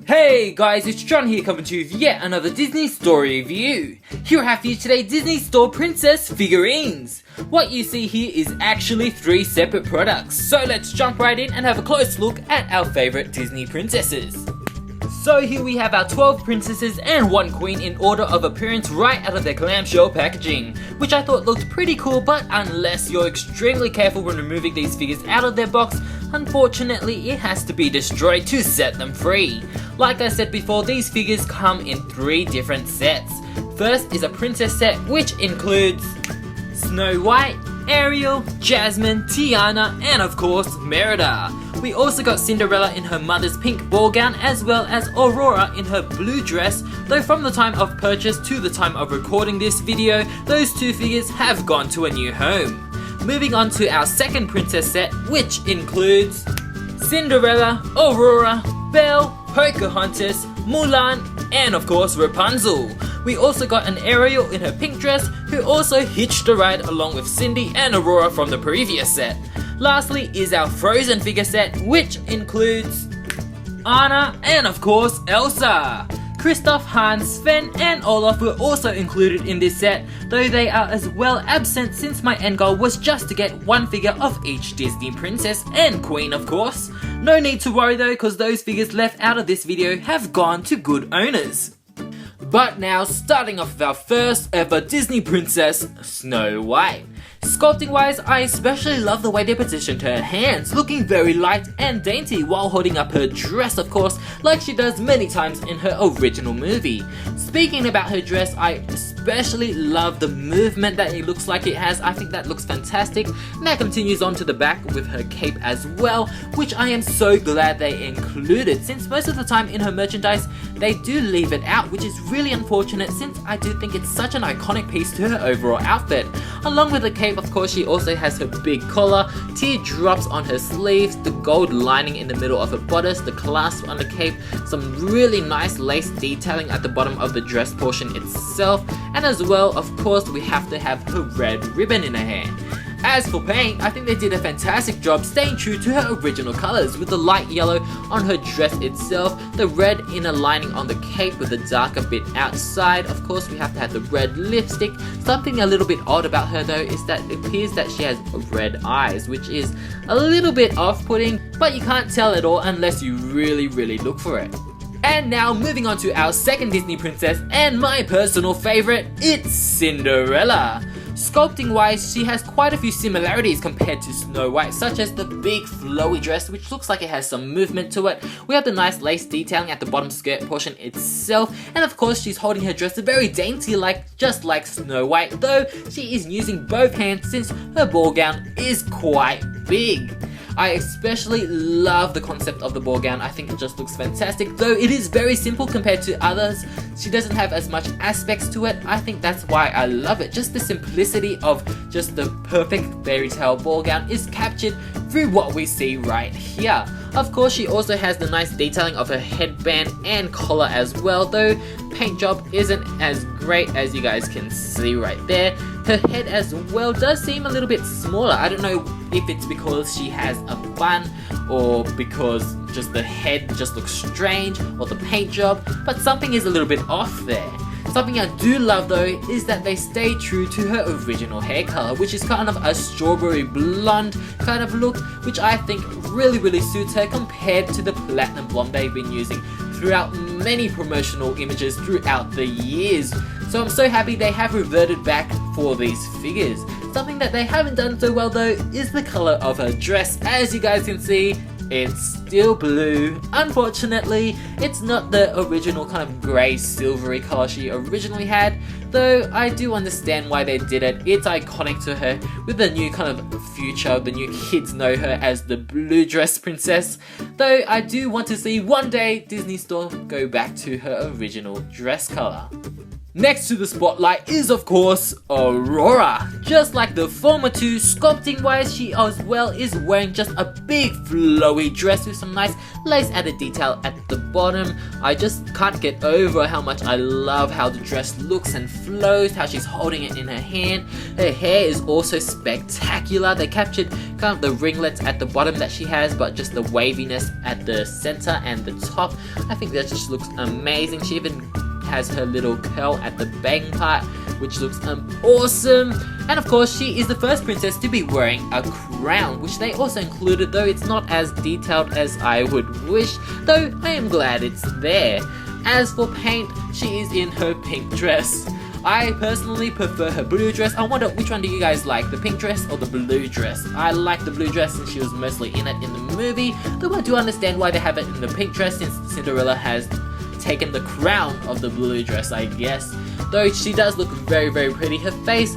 Hey guys, it's John here coming to you with yet another Disney story review. Here I have for you today Disney Store Princess figurines. What you see here is actually 3 separate products, so let's jump right in and have a close look at our favourite Disney princesses. So here we have our 12 princesses and 1 queen in order of appearance right out of their clamshell packaging, which I thought looked pretty cool, but unless you're extremely careful when removing these figures out of their box, unfortunately it has to be destroyed to set them free. Like I said before, these figures come in 3 different sets. First is a princess set, which includes Snow White, Ariel, Jasmine, Tiana, and of course Merida. We also got Cinderella in her mother's pink ball gown, as well as Aurora in her blue dress, though from the time of purchase to the time of recording this video, those 2 figures have gone to a new home. Moving on to our second princess set, which includes Cinderella, Aurora, Belle, Pocahontas, Mulan, and of course Rapunzel. We also got an Ariel in her pink dress, who also hitched a ride along with Cindy and Aurora from the previous set. Lastly is our Frozen figure set, which includes Anna and of course Elsa. Kristoff, Hans, Sven, and Olaf were also included in this set, though they are as well absent since my end goal was just to get 1 figure of each Disney princess and queen of course. No need to worry though, cause those figures left out of this video have gone to good owners. But now, starting off with our first ever Disney princess, Snow White. Sculpting wise, I especially love the way they positioned her hands, looking very light and dainty while holding up her dress of course, like she does many times in her original movie. Speaking about her dress, I especially love the movement that it looks like it has. I think that looks fantastic. And that continues on to the back with her cape as well, which I am so glad they included, since most of the time in her merchandise they do leave it out, which is really unfortunate since I do think it's such an iconic piece to her overall outfit. Along with the cape, of course, she also has her big collar, teardrops on her sleeves, the gold lining in the middle of her bodice, the clasp on the cape, some really nice lace detailing at the bottom of the dress portion itself, and as well, of course, we have to have her red ribbon in her hair. As for paint, I think they did a fantastic job staying true to her original colours, with the light yellow on her dress itself, the red inner lining on the cape with the darker bit outside. Of course, we have to have the red lipstick. Something a little bit odd about her though is that it appears that she has red eyes, which is a little bit off-putting, but you can't tell at all unless you really look for it. And now moving on to our second Disney princess and my personal favourite, it's Cinderella. Sculpting wise, she has quite a few similarities compared to Snow White, such as the big flowy dress, which looks like it has some movement to it. We have the nice lace detailing at the bottom skirt portion itself, and of course she's holding her dress very dainty, just like Snow White, though she is using both hands since her ball gown is quite big. I especially love the concept of the ball gown. I think it just looks fantastic, though it is very simple compared to others. She doesn't have as much aspects to it. I think that's why I love it. Just the simplicity of just the perfect fairy tale ball gown is captured through what we see right here. Of course, she also has the nice detailing of her headband and collar as well, though paint job isn't as great as you guys can see right there. Her head as well does seem a little bit smaller. I don't know if it's because she has a bun or because just the head just looks strange or the paint job, but something is a little bit off there. Something I do love though is that they stay true to her original hair color, which is kind of a strawberry blonde kind of look, which I think really suits her compared to the platinum blonde they've been using throughout many promotional images throughout the years. So I'm so happy they have reverted back for these figures. Something that they haven't done so well though is the color of her dress. As you guys can see, it's still blue. Unfortunately, it's not the original kind of grey silvery color she originally had, though I do understand why they did it. It's iconic to her with the new kind of future. The new kids know her as the blue dress princess, though I do want to see one day Disney Store go back to her original dress color. Next to the spotlight is of course Aurora. Just like the former two, sculpting wise she as well is wearing just a big flowy dress with some nice lace added detail at the bottom. I just can't get over how much I love how the dress looks and flows, how she's holding it in her hand. Her hair is also spectacular. They captured kind of the ringlets at the bottom that she has, but just the waviness at the center and the top. I think that just looks amazing. She even has her little curl at the bang part, which looks awesome. And of course she is the first princess to be wearing a crown, which they also included, though it's not as detailed as I would wish, though I am glad it's there. As for paint, she is in her pink dress. I personally prefer her blue dress. I wonder which one do you guys like, the pink dress or the blue dress? I like the blue dress since she was mostly in it in the movie, though I do understand why they have it in the pink dress since Cinderella has taken the crown of the blue dress, I guess. Though she does look very, very pretty. Her face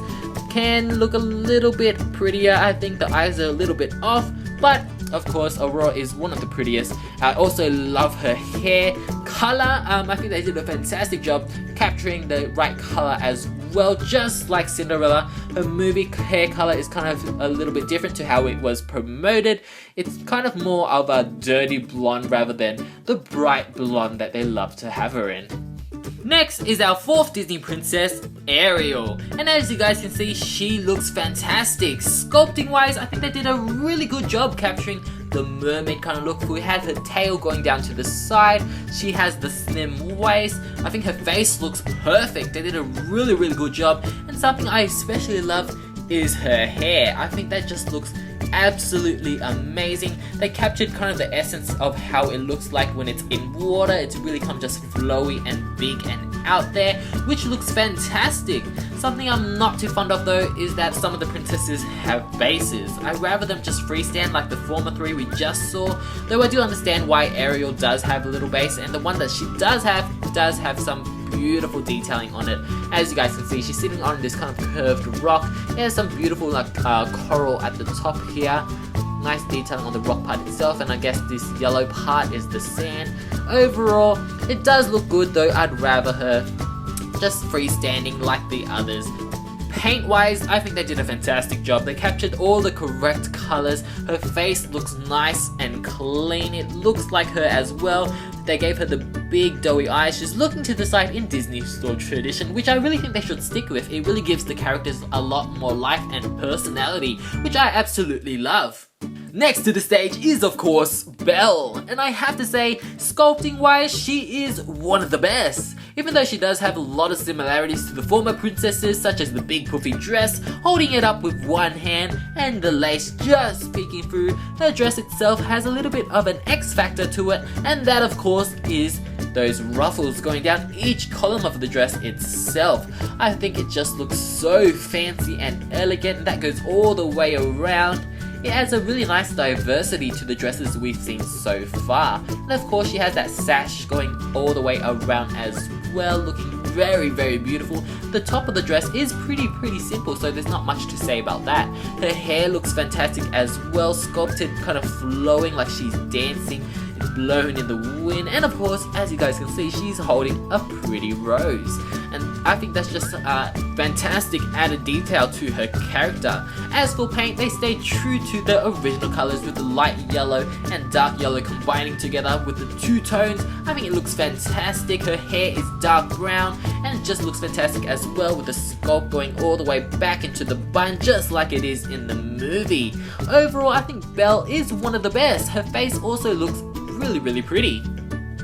can look a little bit prettier. I think the eyes are a little bit off, but of course Aurora is one of the prettiest. I also love her hair color. I think they did a fantastic job capturing the right color as well. Just like Cinderella, her movie hair color is kind of a little bit different to how it was promoted. It's kind of more of a dirty blonde rather than the bright blonde that they love to have her in. Next is our fourth Disney princess, Ariel. And as you guys can see, she looks fantastic. Sculpting wise, I think they did a really good job capturing the mermaid kind of look. We had her tail going down to the side. She has the slim waist. I think her face looks perfect. They did a really, really good job. And something I especially love is her hair. I think that just looks absolutely amazing. They captured kind of the essence of how it looks like when it's in water. It's really come just flowy and big and out there, which looks fantastic. Something I'm not too fond of though is that some of the princesses have bases. I'd rather them just freestand like the former three we just saw, though I do understand why Ariel does have a little base, and the one that she does have some beautiful detailing on it. As you guys can see, she's sitting on this kind of curved rock. There's some beautiful like coral at the top here. Nice detailing on the rock part itself, and I guess this yellow part is the sand. Overall, it does look good, though I'd rather her just freestanding like the others. Paint wise, I think they did a fantastic job. They captured all the correct colors. Her face looks nice and clean. It looks like her as well. They gave her the big doughy eyes. She's looking to the side in Disney store tradition, which I really think they should stick with. It really gives the characters a lot more life and personality, which I absolutely love. Next to the stage is of course Belle, and I have to say, sculpting wise, she is one of the best. Even though she does have a lot of similarities to the former princesses, such as the big puffy dress, holding it up with one hand, and the lace just peeking through, her dress itself has a little bit of an X factor to it, and that of course is those ruffles going down each column of the dress itself. I think it just looks so fancy and elegant, and that goes all the way around. It adds a really nice diversity to the dresses we've seen so far. And of course she has that sash going all the way around as well, looking very, very beautiful. The top of the dress is pretty simple, so there's not much to say about that. Her hair looks fantastic as well, sculpted, kind of flowing like she's dancing. It's blown in the wind, and of course, as you guys can see, she's holding a pretty rose. And I think that's just a fantastic added detail to her character. As for paint, they stay true to the original colors with the light yellow and dark yellow combining together with the two tones. I think it looks fantastic. Her hair is dark brown, and it just looks fantastic as well, with the sculpt going all the way back into the bun, just like it is in the movie. Overall, I think Belle is one of the best. Her face also looks really pretty.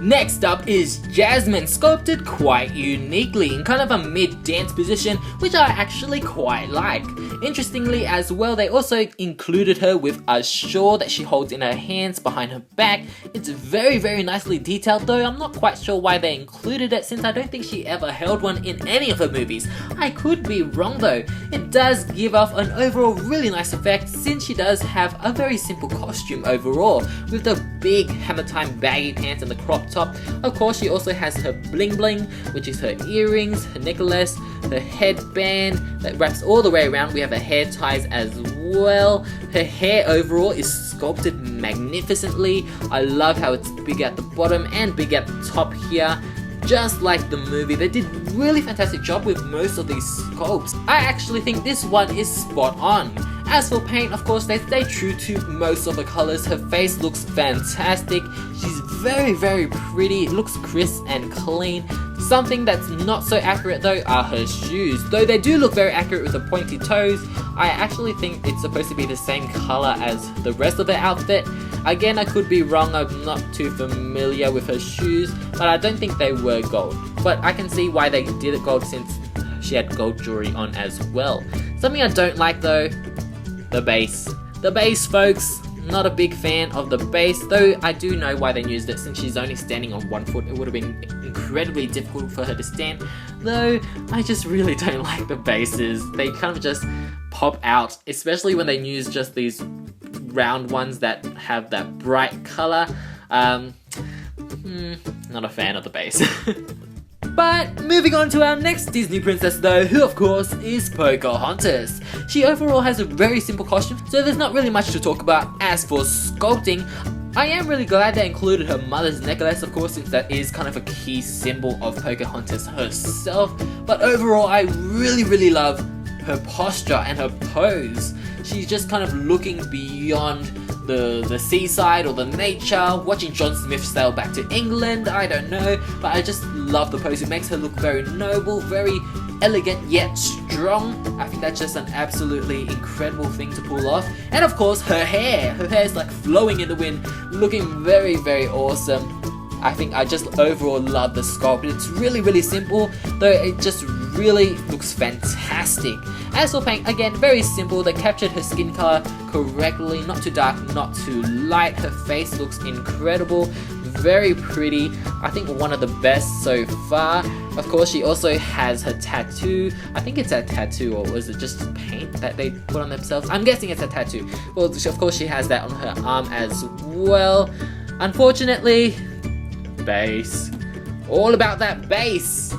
Next up is Jasmine, sculpted quite uniquely in kind of a mid-dance position, which I actually quite like. Interestingly as well, they also included her with a shawl that she holds in her hands behind her back. It's very nicely detailed, though I'm not quite sure why they included it, since I don't think she ever held one in any of her movies. I could be wrong though. It does give off an overall really nice effect, since she does have a very simple costume overall, with the big hammer time baggy pants and the crop top. Of course, she also has her bling bling, which is her earrings, her necklace, her headband that wraps all the way around. We have her hair ties as well. Her hair overall is sculpted magnificently. I love how it's big at the bottom and big at the top here. just like the movie. They did a really fantastic job with most of these sculpts. I actually think this one is spot on. As for paint, of course, they stay true to most of the colors. Her face looks fantastic. She's very pretty. It looks crisp and clean. Something that's not so accurate though are her shoes. Though they do look very accurate with the pointy toes, I actually think it's supposed to be the same color as the rest of the outfit. Again, I could be wrong, I'm not too familiar with her shoes, but I don't think they were gold. But I can see why they did it gold since she had gold jewelry on as well. Something I don't like though, the base. The base, folks. Not a big fan of the base, though I do know why they used it. Since she's only standing on one foot, it would have been incredibly difficult for her to stand. Though, I just really don't like the bases. They kind of just pop out, especially when they use just these round ones that have that bright color. Not a fan of the base. But moving on to our next Disney princess though, who of course is Pocahontas. She overall has a very simple costume, so there's not really much to talk about. As for sculpting, I am really glad they included her mother's necklace, of course, since that is kind of a key symbol of Pocahontas herself. But overall, I really love her posture and her pose. She's just kind of looking beyond the seaside or the nature, watching John Smith sail back to England, I don't know, but I just love the pose. It makes her look very noble, very elegant yet strong. I think that's just an absolutely incredible thing to pull off. And of course her hair is like flowing in the wind, looking very awesome. I think I just overall love the sculpt. It's really simple, though it just really looks fantastic. As for paint, again, very simple. They captured her skin color correctly, not too dark, not too light. Her face looks incredible, very pretty. I think one of the best so far. Of course, she also has her tattoo. I think it's a tattoo, or was it just paint that they put on themselves? I'm guessing it's a tattoo. Well, of course she has that on her arm as well. Unfortunately, base. All about that base.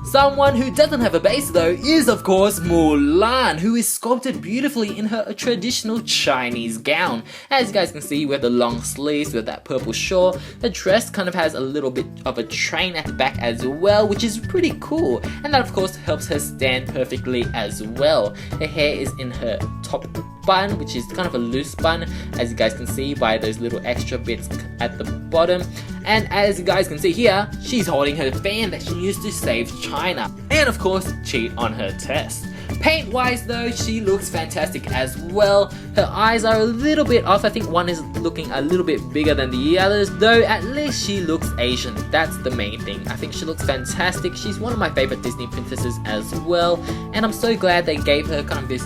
Someone who doesn't have a base though is of course Mulan, who is sculpted beautifully in her traditional Chinese gown. As you guys can see with the long sleeves with that purple shawl, the dress kind of has a little bit of a train at the back as well, which is pretty cool, and that of course helps her stand perfectly as well. Her hair is in her top bun, which is kind of a loose bun, as you guys can see by those little extra bits at the bottom. And as you guys can see here, she's holding her fan that she used to save China, and of course cheat on her test. Paint wise though, she looks fantastic as well. Her eyes are a little bit off. I think one is looking a little bit bigger than the others, though at least she looks Asian. That's the main thing. I think she looks fantastic. She's one of my favorite Disney princesses as well, and I'm so glad they gave her kind of this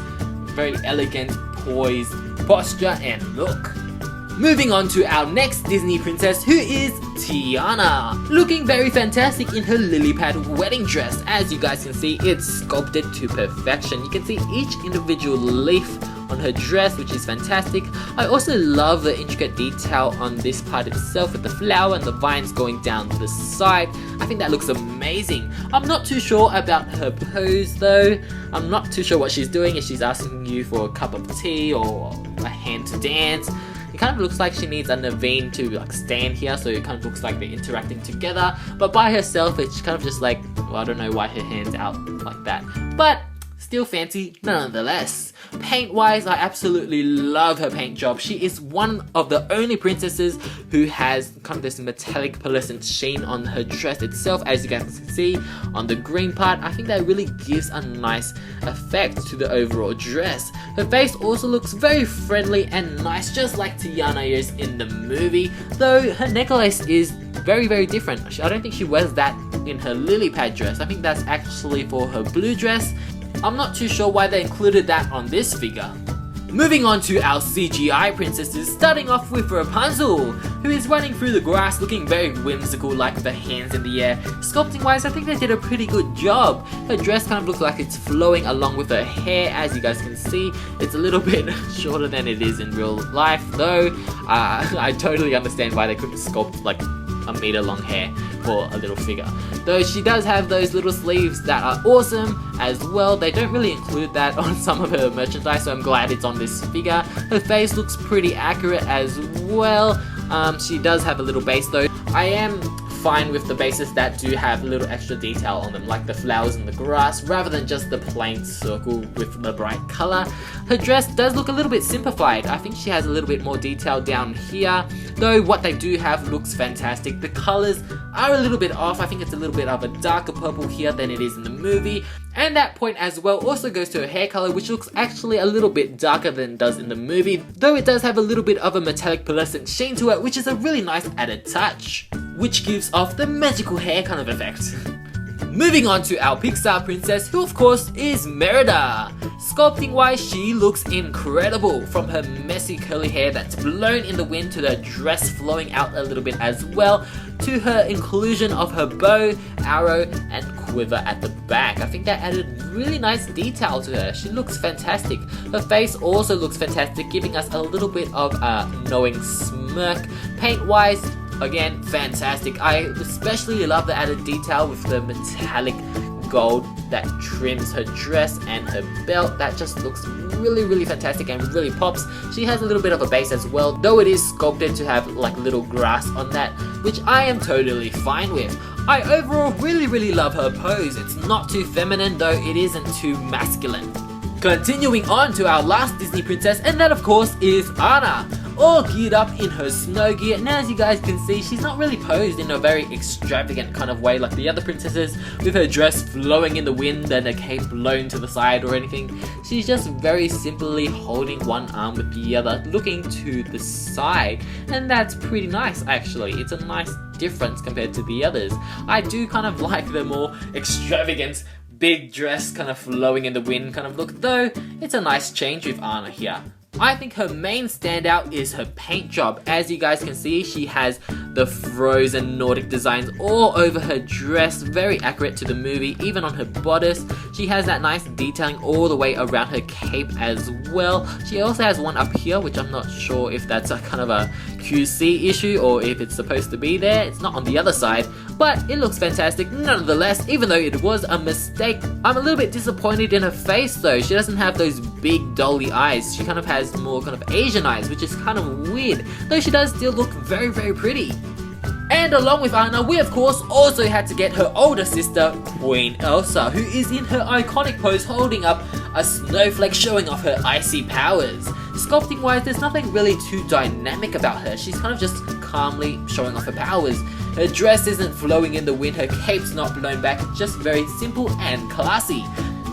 very elegant, poised posture and look. Moving on to our next Disney princess, who is Tiana. Looking very fantastic in her lily pad wedding dress. As you guys can see, it's sculpted to perfection. You can see each individual leaf on her dress, which is fantastic. I also love the intricate detail on this part itself with the flower and the vines going down the side. I think that looks amazing. I'm not too sure about her pose though. I'm not too sure what she's doing, if she's asking you for a cup of tea or a hand to dance. It kind of looks like she needs a Naveen to like stand here, so it kind of looks like they're interacting together. But by herself, it's kind of just like, well, I don't know why her hand's out like that. But still fancy nonetheless. Paint wise, I absolutely love her paint job. She is one of the only princesses who has kind of this metallic pearlescent sheen on her dress itself, as you guys can see on the green part. I think that really gives a nice effect to the overall dress. Her face also looks very friendly and nice, just like Tiana is in the movie, though her necklace is very different. I don't think she wears that in her lily pad dress. I think that's actually for her blue dress. I'm not too sure why they included that on this figure. Moving on to our CGI princesses, starting off with Rapunzel, who is running through the grass looking very whimsical, like with her hands in the air. Sculpting wise, I think they did a pretty good job. Her dress kind of looks like it's flowing along with her hair, as you guys can see. It's a little bit shorter than it is in real life though. I totally understand why they couldn't sculpt like a meter long hair for a little figure. Though she does have those little sleeves that are awesome as well. They don't really include that on some of her merchandise, so I'm glad it's on this figure. Her face looks pretty accurate as well. She does have a little base though. I am fine with the bases that do have a little extra detail on them, like the flowers and the grass, rather than just the plain circle with the bright color. Her dress does look a little bit simplified. I think she has a little bit more detail down here, though what they do have looks fantastic. The colors are a little bit off. I think it's a little bit of a darker purple here than it is in the movie. And that point as well also goes to her hair color, which looks actually a little bit darker than it does in the movie, though it does have a little bit of a metallic pearlescent sheen to it, which is a really nice added touch, which gives off the magical hair kind of effect. Moving on to our Pixar princess, who of course is Merida. Sculpting wise, she looks incredible, from her messy curly hair that's blown in the wind to the dress flowing out a little bit as well, to her inclusion of her bow, arrow and quiver at the back. I think that added really nice detail to her. She looks fantastic. Her face also looks fantastic, giving us a little bit of a knowing smirk. Paint wise, again, fantastic. I especially love the added detail with the metallic gold that trims her dress and her belt. That just looks really fantastic and really pops. She has a little bit of a base as well, though it is sculpted to have like little grass on that, which I am totally fine with. I overall really love her pose. It's not too feminine, though it isn't too masculine. Continuing on to our last Disney princess, and that of course is Anna, all geared up in her snow gear. And as you guys can see, she's not really posed in a very extravagant kind of way like the other princesses, with her dress flowing in the wind and her cape blown to the side or anything. She's just very simply holding one arm with the other, looking to the side, and that's pretty nice actually. It's a nice difference compared to the others. I do kind of like the more extravagant big dress kind of flowing in the wind kind of look, though it's a nice change with Anna here. I think her main standout is her paint job. As you guys can see, she has the frozen Nordic designs all over her dress, very accurate to the movie, even on her bodice. She has that nice detailing all the way around her cape as well. She also has one up here, which I'm not sure if that's a kind of a QC issue or if it's supposed to be there. It's not on the other side, but it looks fantastic nonetheless, even though it was a mistake. I'm a little bit disappointed in her face though. She doesn't have those big dolly eyes. She kind of has more kind of Asian eyes, which is kind of weird, though she does still look very pretty. And along with Anna, we of course also had to get her older sister, Queen Elsa, who is in her iconic pose holding up a snowflake showing off her icy powers. Sculpting wise, there's nothing really too dynamic about her. She's kind of just calmly showing off her powers. Her dress isn't flowing in the wind, her cape's not blown back, just very simple and classy.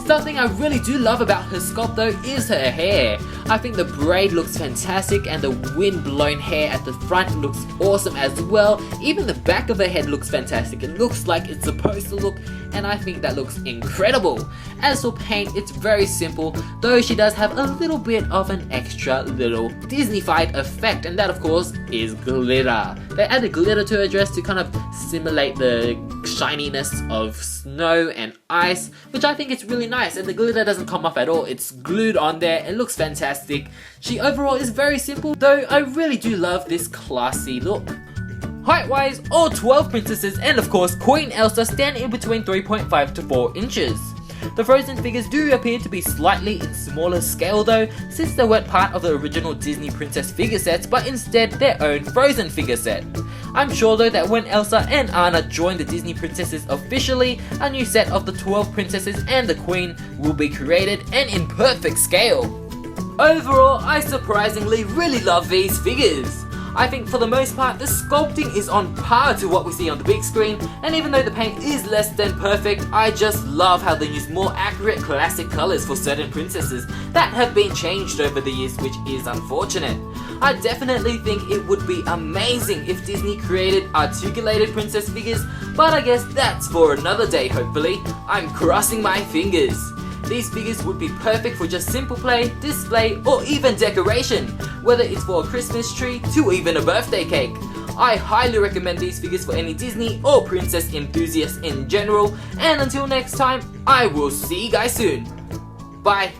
Something I really do love about her sculpt though is her hair. I think the braid looks fantastic and the wind-blown hair at the front looks awesome as well. Even the back of her head looks fantastic. It looks like it's supposed to look, and I think that looks incredible. As for paint, it's very simple, though she does have a little bit of an extra little Disney-fied effect, and that of course is glitter. They added glitter to her dress to kind of simulate the shininess of snow and ice, which I think is really nice, and the glitter doesn't come off at all. It's glued on there. It looks fantastic. She overall is very simple, though I really do love this classy look. Height-wise, all 12 princesses and of course Queen Elsa stand in between 3.5 to 4 inches. The frozen figures do appear to be slightly in smaller scale though, since they weren't part of the original Disney princess figure sets, but instead their own frozen figure set. I'm sure though that when Elsa and Anna join the Disney princesses officially, a new set of the 12 princesses and the Queen will be created and in perfect scale. Overall, I surprisingly really love these figures. I think for the most part, the sculpting is on par to what we see on the big screen, and even though the paint is less than perfect, I just love how they use more accurate classic colors for certain princesses that have been changed over the years, which is unfortunate. I definitely think it would be amazing if Disney created articulated princess figures, but I guess that's for another day hopefully. I'm crossing my fingers. These figures would be perfect for just simple play, display, or even decoration, whether it's for a Christmas tree to even a birthday cake. I highly recommend these figures for any Disney or princess enthusiasts in general, and until next time, I will see you guys soon. Bye.